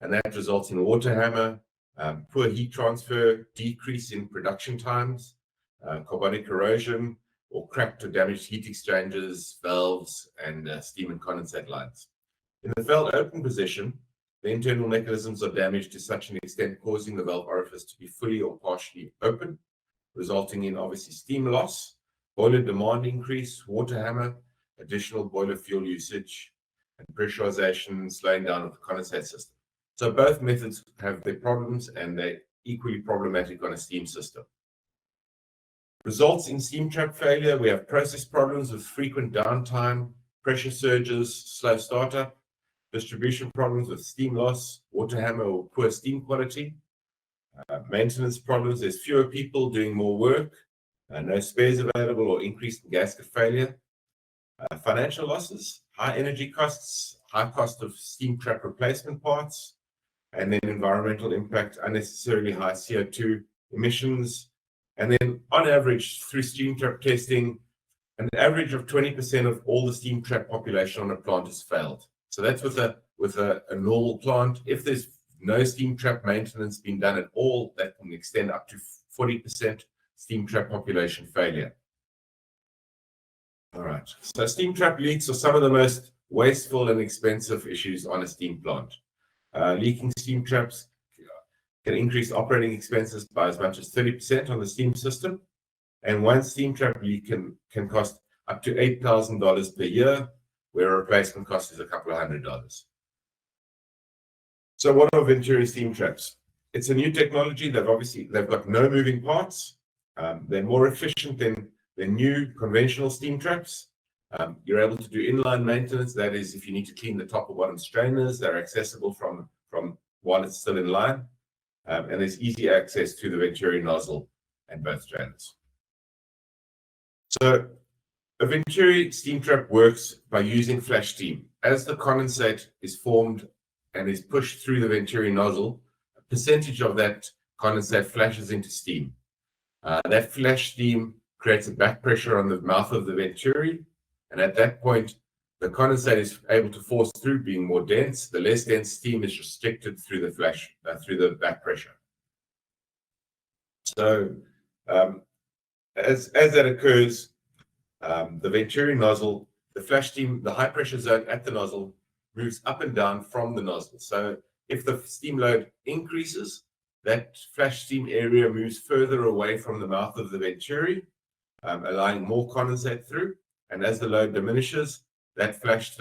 and that results in water hammer, poor heat transfer, decrease in production times, carbonic corrosion, or cracked or damaged heat exchangers, valves, and steam and condensate lines. In the valve open position, the internal mechanisms are damaged to such an extent causing the valve orifice to be fully or partially open, resulting in obviously steam loss, boiler demand increase, water hammer, additional boiler fuel usage, and pressurization, slowing down of the condensate system. So both methods have their problems, and they're equally problematic on a steam system. Results in steam trap failure: we have process problems with frequent downtime, pressure surges, slow startup, distribution problems with steam loss, water hammer or poor steam quality, maintenance problems: there's fewer people doing more work, no spares available, or increased gasket failure. Financial losses: high energy costs, high cost of steam trap replacement parts, and then environmental impact, unnecessarily high CO2 emissions. And then on average, through steam trap testing, an average of 20% of all the steam trap population on a plant has failed. So that's with a normal plant. If there's no steam trap maintenance being done at all, that can extend up to 40% steam trap population failure. All right, so steam trap leaks are some of the most wasteful and expensive issues on a steam plant. Leaking steam traps can increase operating expenses by as much as 30% on the steam system, and one steam trap leak can cost up to $8,000 per year, where a replacement cost is a couple of $100. So what are Venturi steam traps? It's a new technology. They've got no moving parts. They're more efficient than new conventional steam traps. You're able to do inline maintenance. That is, if you need to clean the top or bottom strainers, they're accessible from while it's still in line. And there's easy access to the Venturi nozzle and both strainers. So a Venturi steam trap works by using flash steam. As the condensate is formed and is pushed through the Venturi nozzle, a percentage of that condensate flashes into steam. That flash steam creates a back pressure on the mouth of the Venturi, and at that point, the condensate is able to force through, being more dense. The less dense steam is restricted through the back pressure. So, as that occurs, the Venturi nozzle, the flash steam, the high pressure zone at the nozzle moves up and down from the nozzle. So, if the steam load increases, that flash steam area moves further away from the mouth of the Venturi, allowing more condensate through. And as the load diminishes, that flash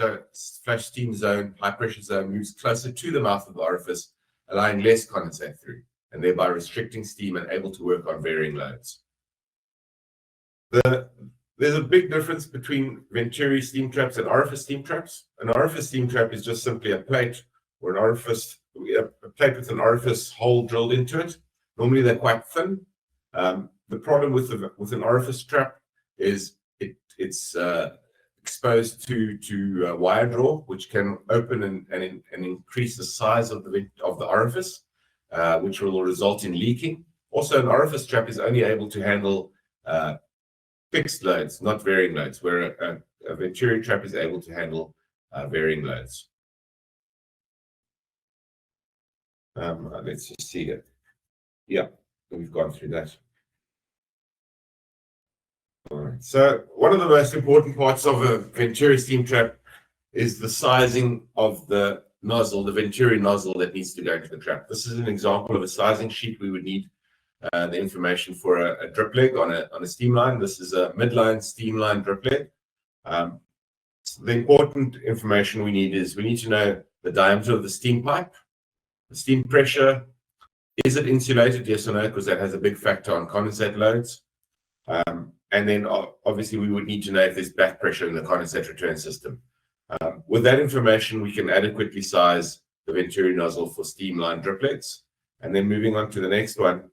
steam zone, high pressure zone, moves closer to the mouth of the orifice, allowing less condensate through, and thereby restricting steam and able to work on varying loads. There's a big difference between Venturi steam traps and orifice steam traps. An orifice steam trap is just simply a plate or a plate with an orifice hole drilled into it. Normally they're quite thin. The problem with an orifice trap is it's exposed to wire draw, which can open and increase the size of the orifice, which will result in leaking. Also, an orifice trap is only able to handle fixed loads, not varying loads, where a Venturi trap is able to handle varying loads. Let's just see it. Yeah, we've gone through that. All right. So one of the most important parts of a Venturi steam trap is the sizing of the nozzle, the Venturi nozzle that needs to go into the trap. This is an example of a sizing sheet. We would need the information for a drip leg on a steam line. This is a midline steam line drip leg. The important information we need to know the diameter of the steam pipe, the steam pressure. Is it insulated? Yes or no, because that has a big factor on condensate loads. And then obviously we would need to know if there's back pressure in the condensate return system. With that information, we can adequately size the Venturi nozzle for steam line drip legs. And then moving on to the next one.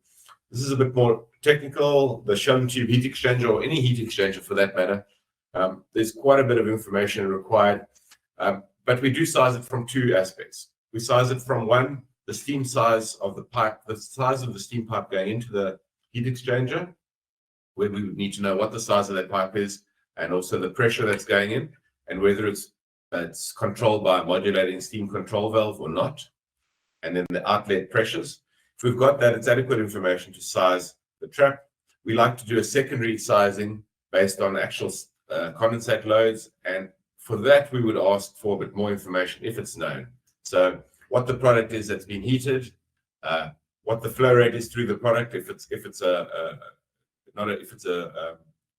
This is a bit more technical. The shunt tube heat exchanger, or any heat exchanger for that matter, there's quite a bit of information required. But we do size it from two aspects. We size it from one, the steam size of the pipe, the size of the steam pipe going into the heat exchanger, where we would need to know what the size of that pipe is, and also the pressure that's going in, and whether it's controlled by a modulating steam control valve or not. and then the outlet pressures. If we've got that, it's adequate information to size the trap. We like to do a secondary sizing based on actual condensate loads, and for that we would ask for a bit more information if it's known. So what the product is that's been heated, what the flow rate is through the product, if it's a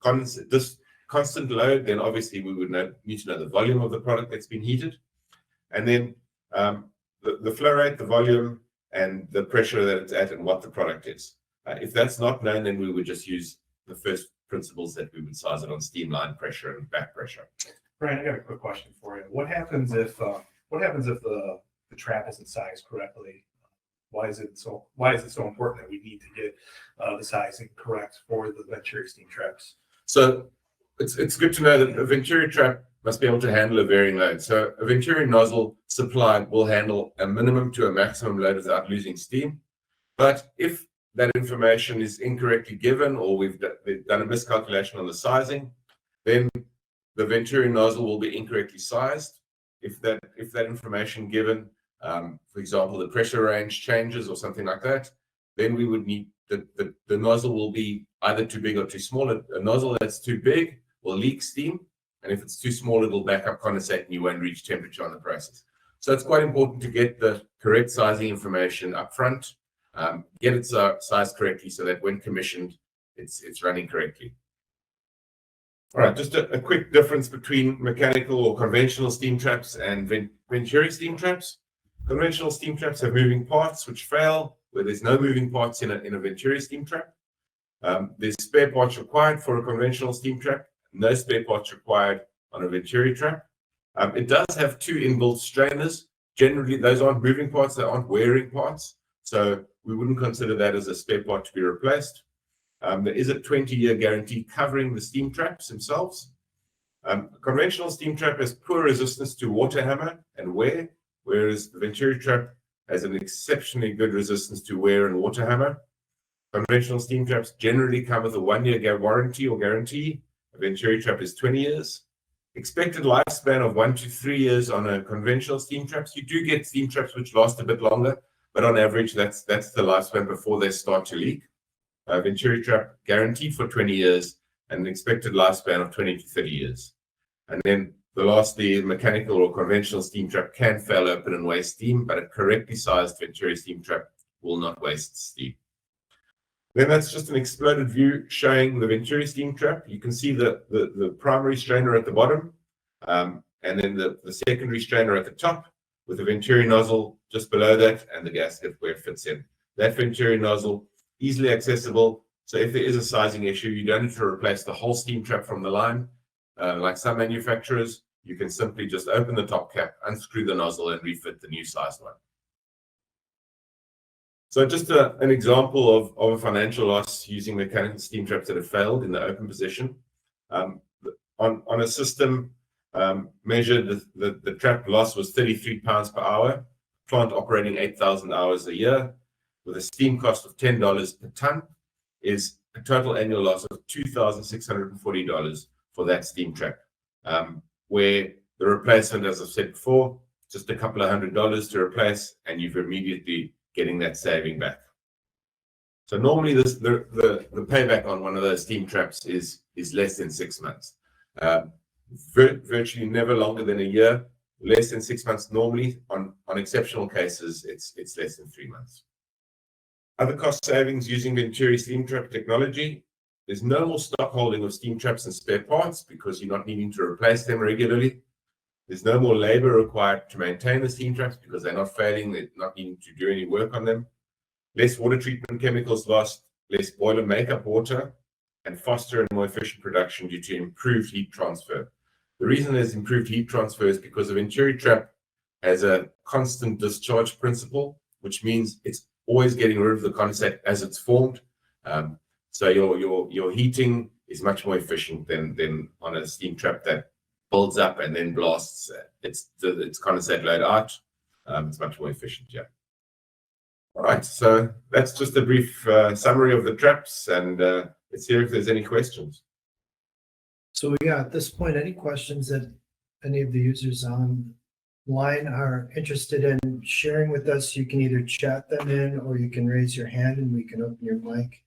condensate, this constant load, then obviously we would need to know the volume of the product that's been heated, and then the flow rate, the volume, and the pressure that it's at, and what the product is. If that's not known, then we would just use the first principles that we would size it on: steam line pressure and back pressure. Bryan, I got a quick question for you. What happens if the trap isn't sized correctly? Why is it so important that we need to get the sizing correct for the Venturi steam traps? So it's good to know that a Venturi trap must be able to handle a varying load. So a Venturi nozzle supply will handle a minimum to a maximum load without losing steam. But if that information is incorrectly given, or we've done a miscalculation on the sizing, then the Venturi nozzle will be incorrectly sized. If that information given, for example, the pressure range changes or something like that, then we would need the nozzle will be either too big or too small. A nozzle that's too big will leak steam, and if it's too small, it'll back up condensate and you won't reach temperature on the process. So it's quite important to get the correct sizing information up front, get it sized correctly so that when commissioned, it's running correctly. All right, just a quick difference between mechanical or conventional steam traps and Venturi steam traps. Conventional steam traps have moving parts which fail, where there's no moving parts in a Venturi steam trap. There's spare parts required for a conventional steam trap, no spare parts required on a Venturi trap. It does have two inbuilt strainers. Generally, those aren't moving parts, they aren't wearing parts, so we wouldn't consider that as a spare part to be replaced. There is a 20-year guarantee covering the steam traps themselves. A conventional steam trap has poor resistance to water hammer and wear, whereas the Venturi trap has an exceptionally good resistance to wear and water hammer. Conventional steam traps generally come with a 1-year warranty or guarantee. A Venturi trap is 20 years. Expected lifespan of 1 to 3 years on a conventional steam traps. You do get steam traps which last a bit longer, but on average, that's the lifespan before they start to leak. Venturi trap guaranteed for 20 years and an expected lifespan of 20 to 30 years. And then the mechanical or conventional steam trap can fail open and waste steam, but a correctly sized Venturi steam trap will not waste steam. Then that's just an exploded view showing the Venturi steam trap. You can see the primary strainer at the bottom, and then the secondary strainer at the top, with the Venturi nozzle just below that and the gasket where it fits in. That Venturi nozzle, easily accessible. So if there is a sizing issue, you don't need to replace the whole steam trap from the line. Like some manufacturers, you can simply just open the top cap, unscrew the nozzle, and refit the new sized one. So just an example of a financial loss using mechanical steam traps that have failed in the open position. On a system measured, the trap loss was 33 pounds per hour, plant operating 8,000 hours a year, with a steam cost of $10 per ton, is a total annual loss of $2,640 for that steam trap, where the replacement, as I've said before, just a couple of $100 to replace, and you've immediately getting that saving back. So normally the payback on one of those steam traps is less than 6 months. Virtually never longer than a year, less than 6 months normally. On exceptional cases, it's less than 3 months. Other cost savings using Venturi steam trap technology. There's no more stock holding of steam traps and spare parts because you're not needing to replace them regularly. There's no more labor required to maintain the steam traps because they're not failing, they're not needing to do any work on them. Less water treatment chemicals lost, less boiler makeup water, and faster and more efficient production due to improved heat transfer. The reason there's improved heat transfer is because the Venturi trap has a constant discharge principle, which means it's always getting rid of the condensate as it's formed. So your heating is much more efficient than on a steam trap that builds up and then blasts its condensate load out. It's much more efficient, yeah. All right, so that's just a brief summary of the traps, and let's hear if there's any questions. So yeah, at this point, any questions that any of the users on line are interested in sharing with us, you can either chat them in or you can raise your hand and we can open your mic.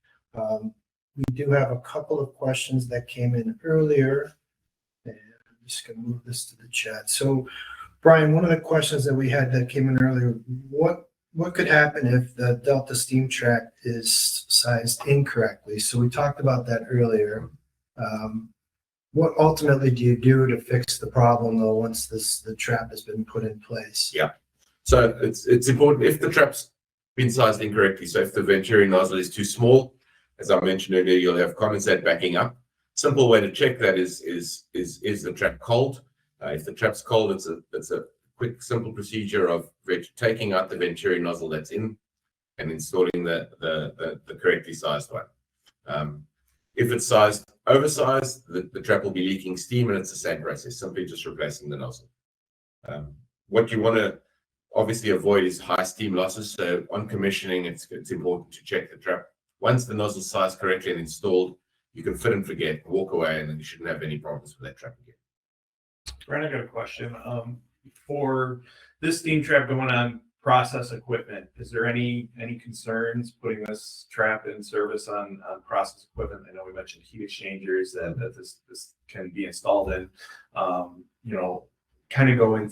We do have a couple of questions that came in earlier. And I'm just going to move this to the chat. So, Bryan, one of the questions that we had that came in earlier, what could happen if the Delta Steam Trap is sized incorrectly? So we talked about that earlier. What ultimately do you do to fix the problem though once the trap has been put in place? Yeah. So it's important if the trap's been sized incorrectly. So if the Venturi nozzle is too small, as I mentioned earlier, you'll have condensate backing up. Simple way to check that is the trap cold? If the trap's cold, it's a quick, simple procedure of taking out the Venturi nozzle that's in and installing the correctly sized one. If it's sized oversized, the trap will be leaking steam, and it's the same process, simply just replacing the nozzle. What you want to obviously avoid is high steam losses. So on commissioning, it's important to check the trap. Once the nozzle is sized correctly and installed, you can fit and forget, walk away, and then you shouldn't have any problems with that trap again. Bryan, I got a question. For this steam trap going on process equipment, is there any concerns putting this trap in service on process equipment? I know we mentioned heat exchangers that this can be installed in. Kind of going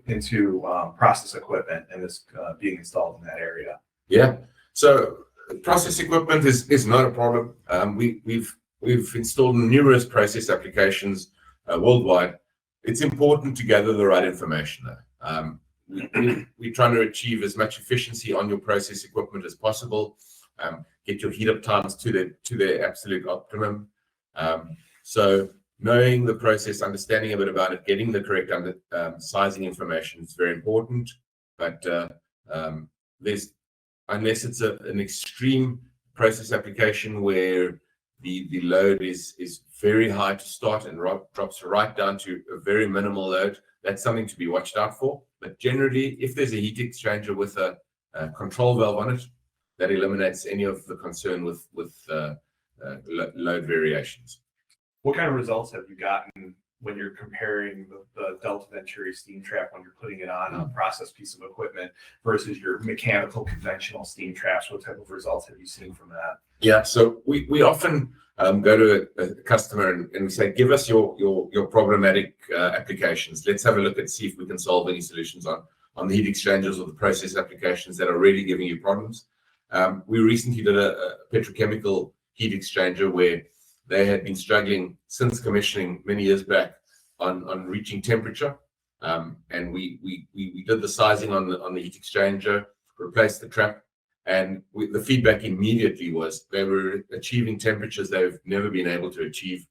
into process equipment and this being installed in that area. Yeah. So process equipment is not a problem. We've installed numerous process applications worldwide. It's important to gather the right information though. We're trying to achieve as much efficiency on your process equipment as possible. Get your heat up times to their absolute optimum. So knowing the process, understanding a bit about it, getting the correct sizing information is very important. But unless it's an extreme process application where the load is very high to start and drops right down to a very minimal load, that's something to be watched out for. But generally, if there's a heat exchanger with a control valve on it, that eliminates any of the concern with load variations. What kind of results have you gotten when you're comparing the Delta Venturi Steam Trap when you're putting it on a process piece of equipment versus your mechanical conventional steam traps? What type of results have you seen from that? Yeah, so we often go to a customer and we say, give us your problematic applications. Let's have a look and see if we can solve any solutions on the heat exchangers or the process applications that are really giving you problems. We recently did a petrochemical heat exchanger where they had been struggling since commissioning many years back on reaching temperature. And we did the sizing on the heat exchanger, replaced the trap, and the feedback immediately was they were achieving temperatures they've never been able to achieve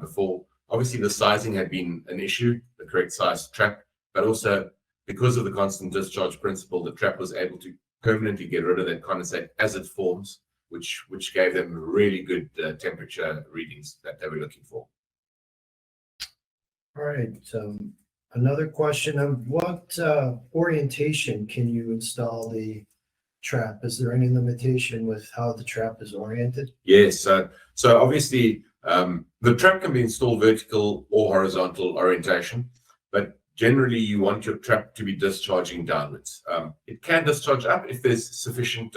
before. Obviously, the sizing had been an issue, the correct size trap, but also because of the constant discharge principle, the trap was able to permanently get rid of that condensate as it forms, which gave them really good temperature readings that they were looking for. All right. Another question of what orientation can you install the trap? Is there any limitation with how the trap is oriented? Yes. So obviously, the trap can be installed vertical or horizontal orientation, but generally you want your trap to be discharging downwards. It can discharge up if there's sufficient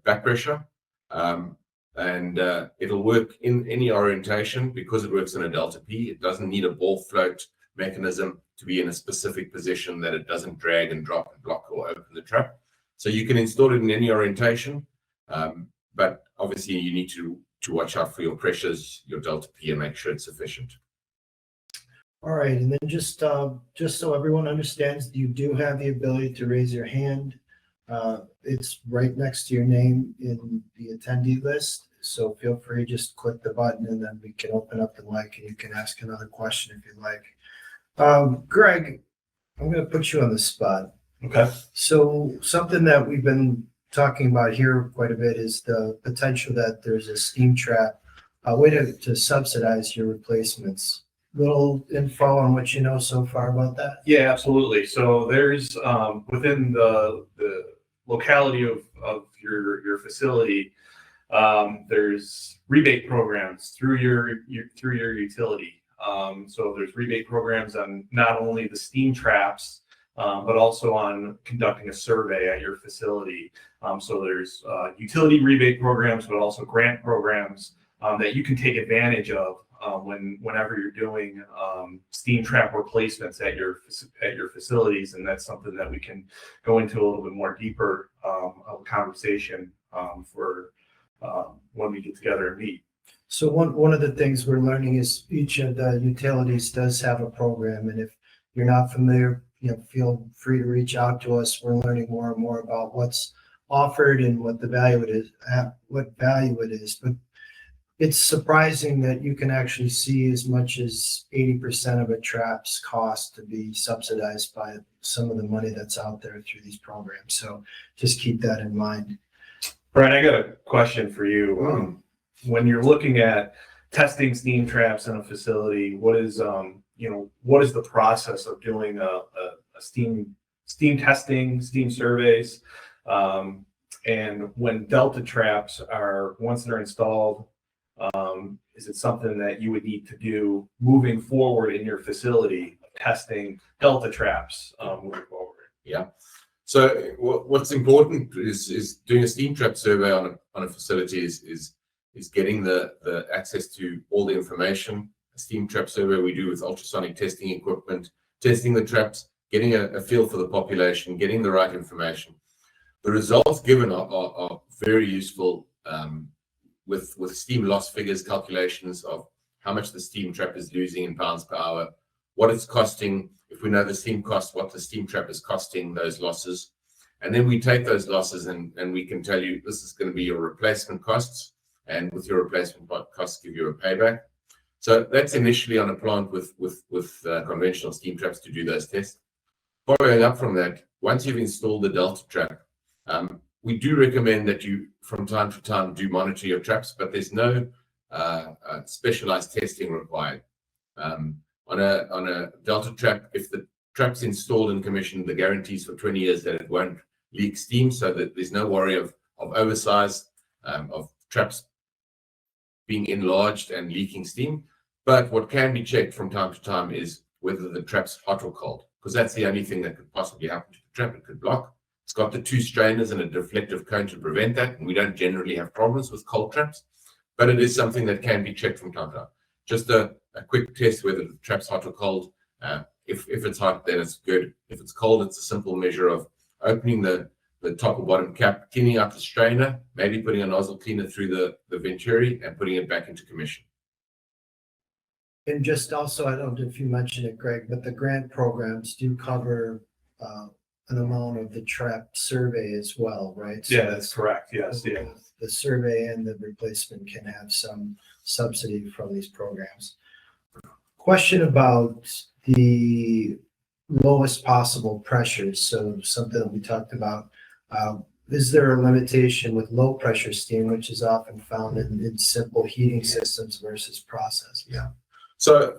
back pressure. And it'll work in any orientation because it works in a Delta P. It doesn't need a ball float mechanism to be in a specific position that it doesn't drag and drop and block or open the trap. So you can install it in any orientation, but obviously you need to watch out for your pressures, your Delta P, and make sure it's sufficient. All right, and then just so everyone understands, you do have the ability to raise your hand. It's right next to your name in the attendee list. So feel free, just click the button and then we can open up the mic and you can ask another question if you'd like. Greg, I'm going to put you on the spot. Okay. So something that we've been talking about here quite a bit is the potential that there's a steam trap, a way to subsidize your replacements. Little info on what you know so far about that? Yeah, absolutely. So there's within the locality of your facility, there's rebate programs through your utility. So there's rebate programs on not only the steam traps but also on conducting a survey at your facility. So there's utility rebate programs, but also grant programs that you can take advantage of whenever you're doing steam trap replacements at your facilities, and that's something that we can go into a little bit more deeper of a conversation for when we get together and meet. So one of the things we're learning is each of the utilities does have a program, and if you're not familiar, feel free to reach out to us. We're learning more and more about what's offered and what the value it is, But it's surprising that you can actually see as much as 80% of a trap's cost to be subsidized by some of the money that's out there through these programs. So just keep that in mind. Bryan, I got a question for you. When you're looking at testing steam traps in a facility, what is the process of doing a steam testing, steam surveys? And when Delta traps once they're installed, is it something that you would need to do moving forward in your facility, testing Delta traps moving forward? Yeah. So what's important is doing a steam trap survey on a facility is getting the access to all the information. A steam trap survey we do with ultrasonic testing equipment, testing the traps, getting a feel for the population, getting the right information. The results given are very useful with steam loss figures, calculations of how much the steam trap is losing in pounds per hour, what it's costing. If we know the steam cost, what the steam trap is costing those losses. And then we take those losses and we can tell you this is going to be your replacement costs. And with your replacement costs, give you a payback. So that's initially on a plant with conventional steam traps to do those tests. Following up from that, once you've installed the Delta trap, we do recommend that you, from time to time, do monitor your traps, but there's no specialized testing required. On a Delta trap, if the trap's installed and commissioned, the guarantees for 20 years that it won't leak steam, so that there's no worry of oversize, of traps being enlarged and leaking steam. But what can be checked from time to time is whether the trap's hot or cold, because that's the only thing that could possibly happen to the trap. It could block. It's got the 2 strainers and a deflective cone to prevent that, and we don't generally have problems with cold traps, but it is something that can be checked from time to time. Just a quick test whether the trap's hot or cold. If it's hot, then it's good. If it's cold, it's a simple measure of opening the top or bottom cap, cleaning out the strainer, maybe putting a nozzle cleaner through the Venturi and putting it back into commission. And just also, I don't know if you mentioned it, Greg, but the grant programs do cover an amount of the trap survey as well, right? So Yeah, that's correct. Yes, yeah. The survey and the replacement can have some subsidy from these programs. Question about the lowest possible pressures. So something that we talked about. Is there a limitation with low pressure steam, which is often found in simple heating systems versus process? Yeah. So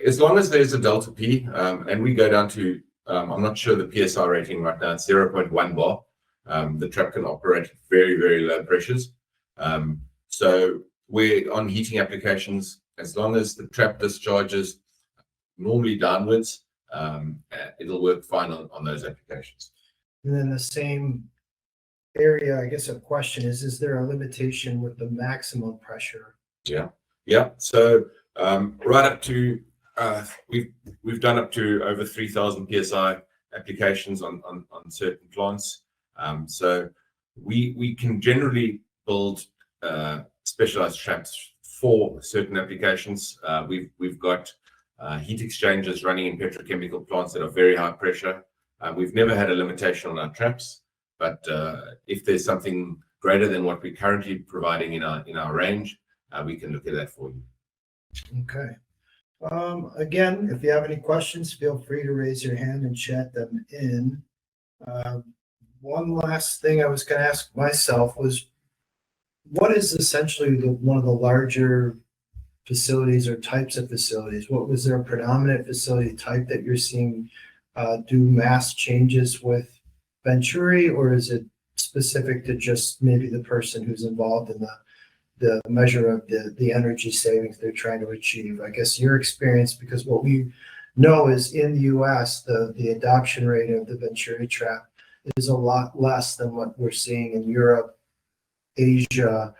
as long as there's a Delta P, and we go down to, I'm not sure the PSI rating right now, it's 0.1 bar. The trap can operate at very, very low pressures. So we're on heating applications, as long as the trap discharges normally downwards, it'll work fine on those applications. And then the same area, I guess a question is there a limitation with the maximum pressure? Yeah. So right up to, we've done up to over 3,000 PSI applications on certain plants. So we can generally build specialized traps for certain applications. We've got heat exchangers running in petrochemical plants that are very high pressure. We've never had a limitation on our traps, but if there's something greater than what we're currently providing in our range, we can look at that for you. Okay. Again, if you have any questions, feel free to raise your hand and chat them in. One last thing I was going to ask myself was, what is essentially one of the larger facilities or types of facilities? What was there a predominant facility type that you're seeing do mass changes with Venturi, or is it specific to just maybe the person who's involved in the measure of the energy savings they're trying to achieve? I guess your experience, because what we know is in the US, the adoption rate of the Venturi trap is a lot less than what we're seeing in Europe, Asia,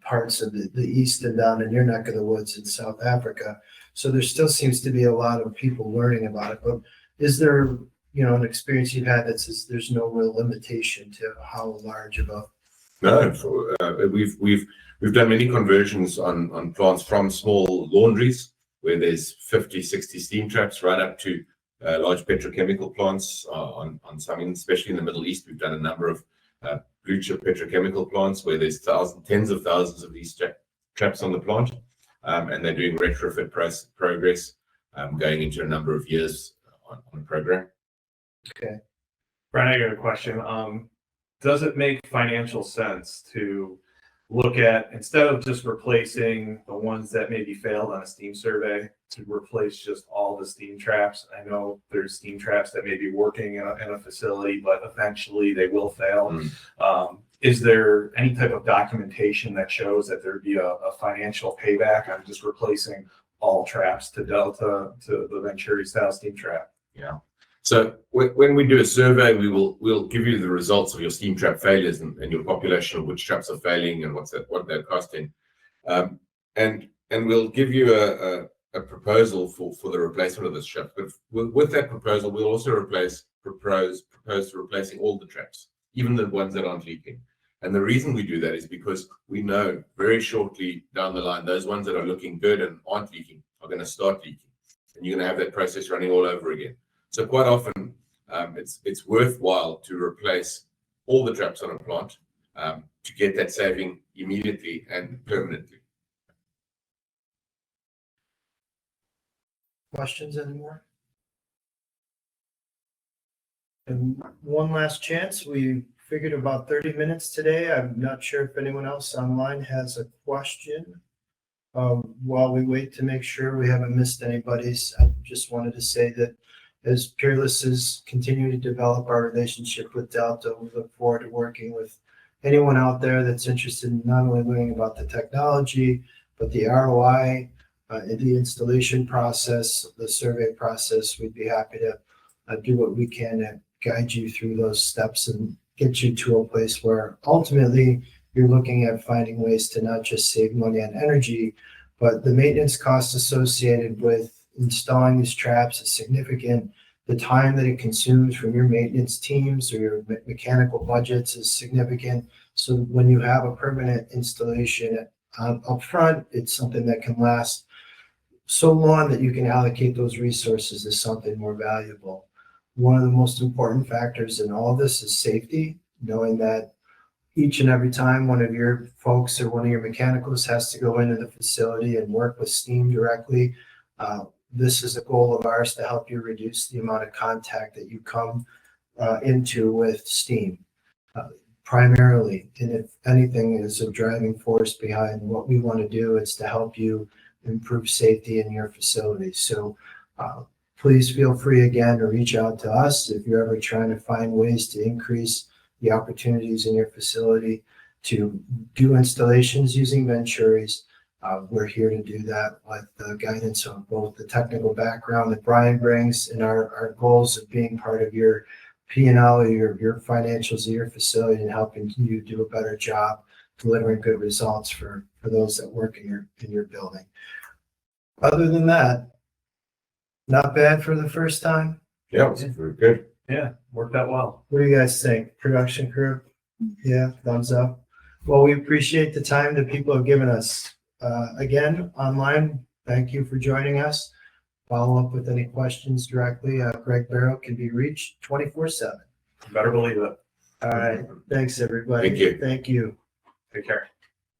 parts of the East and down in your neck of the woods in South Africa. So there still seems to be a lot of people learning about it. But is there, an experience you've had that says there's no real limitation to how large of a? No, we've done many conversions on plants from small laundries where there's 50, 60 steam traps right up to large petrochemical plants on some, especially in the Middle East. We've done a number of blue chip petrochemical plants where there's tens of thousands of these traps on the plant, and they're doing retrofit progress going into a number of years on a program. Okay. Bryan, I got a question. Does it make financial sense to look at, instead of just replacing the ones that maybe failed on a steam survey, to replace just all the steam traps? I know there's steam traps that may be working in a facility, but eventually they will fail. Is there any type of documentation that shows that there'd be a financial payback on just replacing all traps to Delta, to the Venturi style steam trap? Yeah. So when we do a survey, we'll give you the results of your steam trap failures and your population of which traps are failing and what they're costing, and we'll give you a proposal for the replacement of this trap. But with that proposal, we'll also propose replacing all the traps, even the ones that aren't leaking. And the reason we do that is because we know very shortly down the line, those ones that are looking good and aren't leaking are going to start leaking, and you're going to have that process running all over again. So quite often, it's worthwhile to replace all the traps on a plant to get that saving immediately and permanently. Questions anymore? And one last chance. We figured about 30 minutes today. I'm not sure if anyone else online has a question. While we wait to make sure we haven't missed anybody's, I just wanted to say that as Peerless is continuing to develop our relationship with Delta, we look forward to working with anyone out there that's interested in not only learning about the technology, but the ROI, the installation process, the survey process. We'd be happy to do what we can to guide you through those steps and get you to a place where ultimately you're looking at finding ways to not just save money on energy, but the maintenance costs associated with installing these traps is significant. The time that it consumes from your maintenance teams or your mechanical budgets is significant. So when you have a permanent installation up front, it's something that can last so long that you can allocate those resources to something more valuable. One of the most important factors in all of this is safety, knowing that each and every time one of your folks or one of your mechanicals has to go into the facility and work with steam directly, this is a goal of ours to help you reduce the amount of contact that you come into with steam, primarily. And if anything is a driving force behind what we want to do, it's to help you improve safety in your facility. So please feel free again to reach out to us if you're ever trying to find ways to increase the opportunities in your facility to do installations using Venturis. We're here to do that with the guidance of both the technical background that Bryan brings and our goals of being part of your P&L or your financials of your facility and helping you do a better job delivering good results for those that work in your building. Other than that, not bad for the first time. Yeah, it's very good. Yeah, worked out well. What do you guys think? Production crew? Yeah, thumbs up. Well, we appreciate the time that people have given us. Again, online, thank you for joining us. Follow up with any questions directly. Greg Barrow can be reached 24/7. Better believe it. All right. Thanks, everybody. Thank you. Thank you. Take care.